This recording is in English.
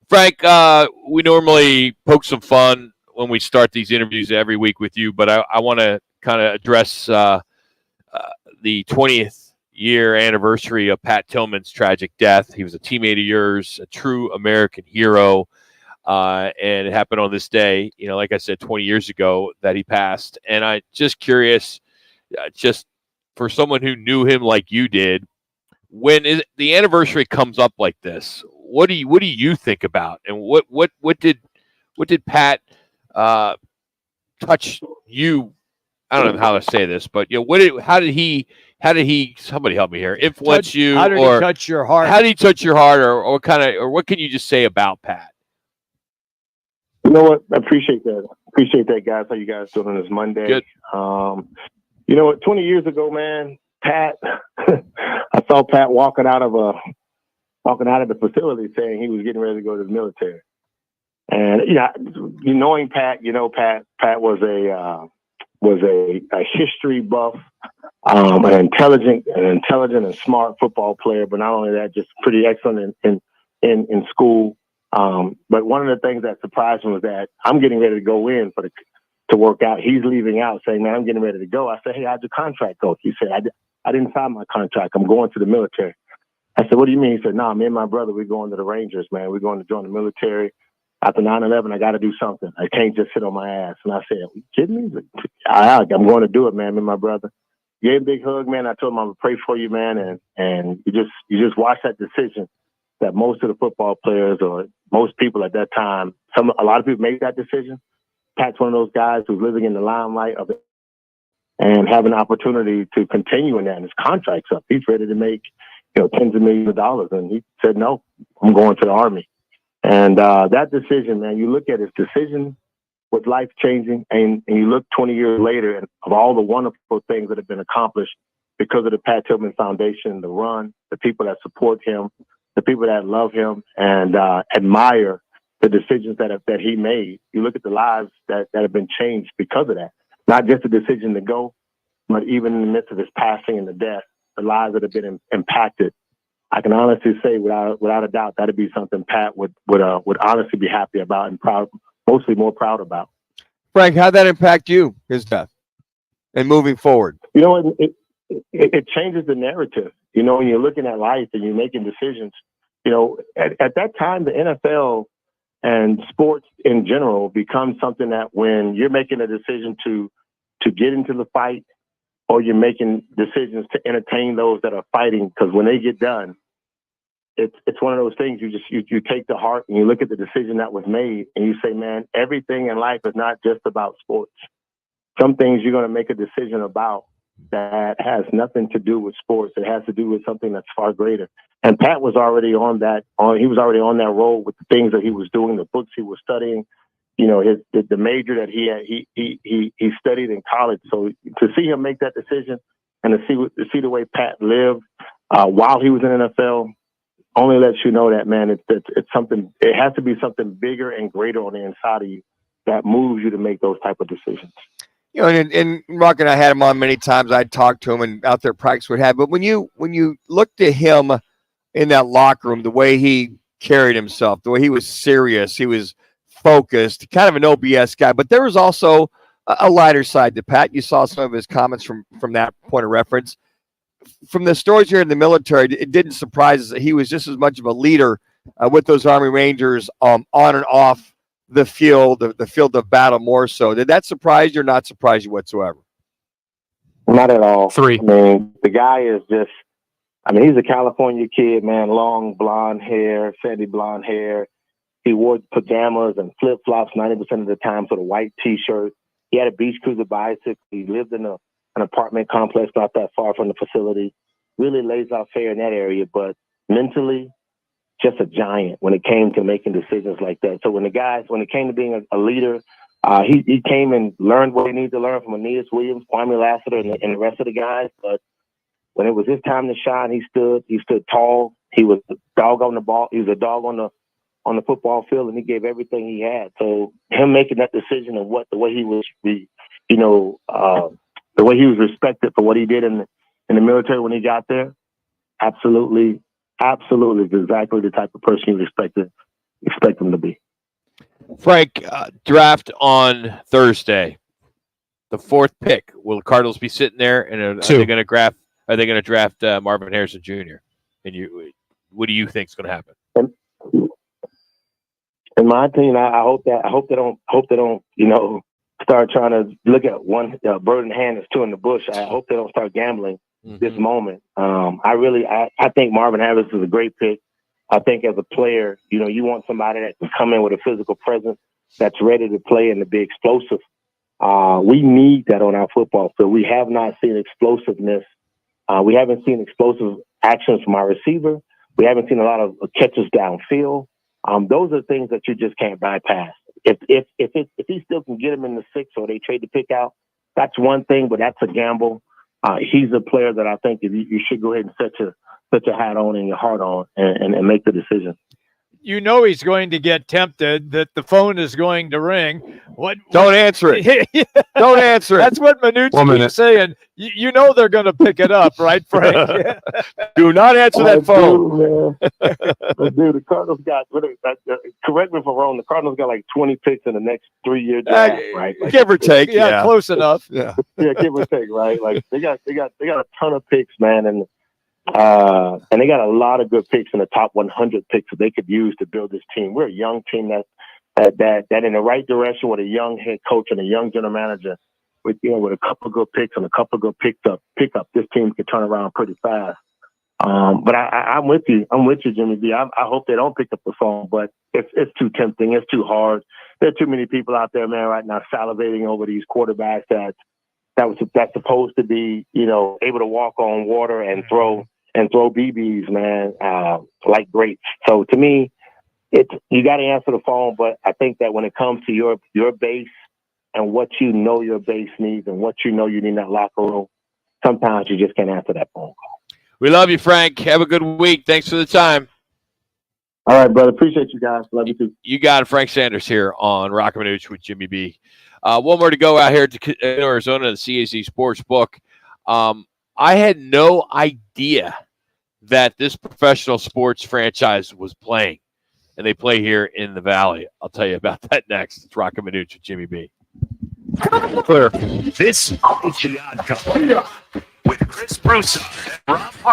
Frank, we normally poke some fun when we start these interviews every week with you, but I want to kind of address the 20th year anniversary of Pat Tillman's tragic death. He was a teammate of yours, a true American hero, and it happened on this day, like I said, 20 years ago that he passed. And I'm just curious, just for someone who knew him like you did, when the anniversary comes up like this, what do you think about, and what did Pat touch you? I don't know how to say this, but how did he somebody help me here, influence you? How did he touch your heart? How did he touch your heart, or what can you just say about Pat? You know what? I appreciate that, guys. How you guys doing on this Monday? Good. You know what? 20 years ago, man, Pat, I saw Pat walking out of the facility saying he was getting ready to go to the military. And knowing Pat, Pat was a history buff, an intelligent and smart football player. But not only that, just pretty excellent in school. But one of the things that surprised me was that I'm getting ready to go in to work out. He's leaving out saying, man, I'm getting ready to go. I said, hey, how'd your contract go? He said, I didn't sign my contract. I'm going to the military. I said, what do you mean? He said, no, me and my brother, we're going to the Rangers, man. We're going to join the military. After 9/11, I got to do something. I can't just sit on my ass. And I said, are you kidding me? I'm going to do it, man, me and my brother. Gave him a big hug, man. I told him I'm going to pray for you, man. And you just watch that decision that most of the football players or most people at that time, a lot of people make that decision. Pat's one of those guys who's living in the limelight of it and have an opportunity to continue in that. And his contract's up. He's ready to make, tens of millions of dollars. And he said, no, I'm going to the Army. And that decision, man, you look at his decision was life-changing. And you look 20 years later and of all the wonderful things that have been accomplished because of the Pat Tillman Foundation, the run, the people that support him, the people that love him and admire the decisions that he made. You look at the lives that have been changed because of that. Not just the decision to go, but even in the midst of his passing and the death, the lives that have been impacted. I can honestly say, without a doubt, that'd be something Pat would honestly be happy about and proud, mostly more proud about. Frank, how'd that impact you, his death, and moving forward? It changes the narrative. When you're looking at life and you're making decisions, at that time, the NFL and sports in general becomes something that when you're making a decision to get into the fight or you're making decisions to entertain those that are fighting, because when they get done, it's one of those things you take to heart and you look at the decision that was made and you say, man, everything in life is not just about sports. Some things you're going to make a decision about that has nothing to do with sports. It has to do with something that's far greater. And Pat was already on that road with the things that he was doing, the books he was studying, the major that he studied in college. So to see him make that decision and to see the way Pat lived while he was in the NFL only lets you know that, man, it's something. It has to be something bigger and greater on the inside of you that moves you to make those type of decisions. And Rock and I had him on many times. I'd talk to him and out there practice would have. But when you looked at him in that locker room, the way he carried himself, the way he was serious, he was focused, kind of an OBS guy. But there was also a lighter side to Pat. You saw some of his comments from that point of reference. From the stories here in the military, it didn't surprise us that he was just as much of a leader with those Army Rangers on and off the field of battle more so. Did that surprise you or not surprise you whatsoever? Not at all. 3. I mean, the guy is just, he's a California kid, man, long blonde hair, sandy blonde hair. He wore pajamas and flip-flops 90% of the time, so the white T-shirt. He had a beach cruiser bicycle. He lived in an apartment complex not that far from the facility. Really lays out fair in that area, but mentally, just a giant when it came to making decisions like that. So when it came to being a leader, he came and learned what he needed to learn from Aeneas Williams, Kwame Lassiter, and the rest of the guys. But when it was his time to shine, he stood tall. He was a dog on the ball. He was a dog on the football field, and he gave everything he had. So him making that decision of the way he was, the way he was respected for what he did in the military when he got there, absolutely exactly the type of person you expect him Frank, draft on Thursday. The fourth pick. Will the Cardinals be sitting there, and are they going to draft? Are they going to draft Marvin Harrison Jr.? And what do you think is going to happen? In my opinion, I hope they don't start trying to look at one bird in the hand that's two in the bush. I hope they don't start gambling this moment. I think Marvin Harrison is a great pick. I think as a player, you want somebody that can come in with a physical presence that's ready to play and to be explosive. We need that on our football field. We have not seen explosiveness. We haven't seen explosive actions from our receiver. We haven't seen a lot of catches downfield. Those are things that you just can't bypass. If he still can get him in the 6th or they trade the pick out, that's one thing, but that's a gamble. He's a player that I think you should go ahead and set your hat on and your heart on and make the decision. He's going to get tempted, that the phone is going to ring. Don't answer it. Don't answer it. That's what Minucci keeps saying. They're going to pick it up, right, Frank? Do not answer that phone. Dude, the Cardinals got, correct me if I'm wrong, the Cardinals got like 20 picks in the next 3-year draft, right? Like, give or take. Yeah, close enough. Yeah, give or take, right? Like they got a ton of picks, man, and they got a lot of good picks in the top 100 picks that they could use to build this team. We're a young team that in the right direction with a young head coach and a young general manager. With a couple of good picks and a couple of good pickup, this team can turn around pretty fast. But I'm with you. I'm with you, Jimmy B. I hope they don't pick up the phone, but it's too tempting. It's too hard. There are too many people out there, man, right now salivating over these quarterbacks that's supposed to be, able to walk on water and throw BBs, man, like grapes. So to me, you got to answer the phone. But I think that when it comes to your base and what your base needs and what you need in that locker room, sometimes you just can't answer that phone call. We love you, Frank. Have a good week. Thanks for the time. All right, brother. Appreciate you guys. Love you too. You got it. Frank Sanders here on Rockin' Minucci with Jimmy B. One more to go out here to Arizona, the CAZ Sports Book. I had no idea that this professional sports franchise was playing, and they play here in the Valley. I'll tell you about that next. It's Rockin' Minucci with Jimmy B. Clear. This is the Odd Couple with Chris Broussard and Rob Hart.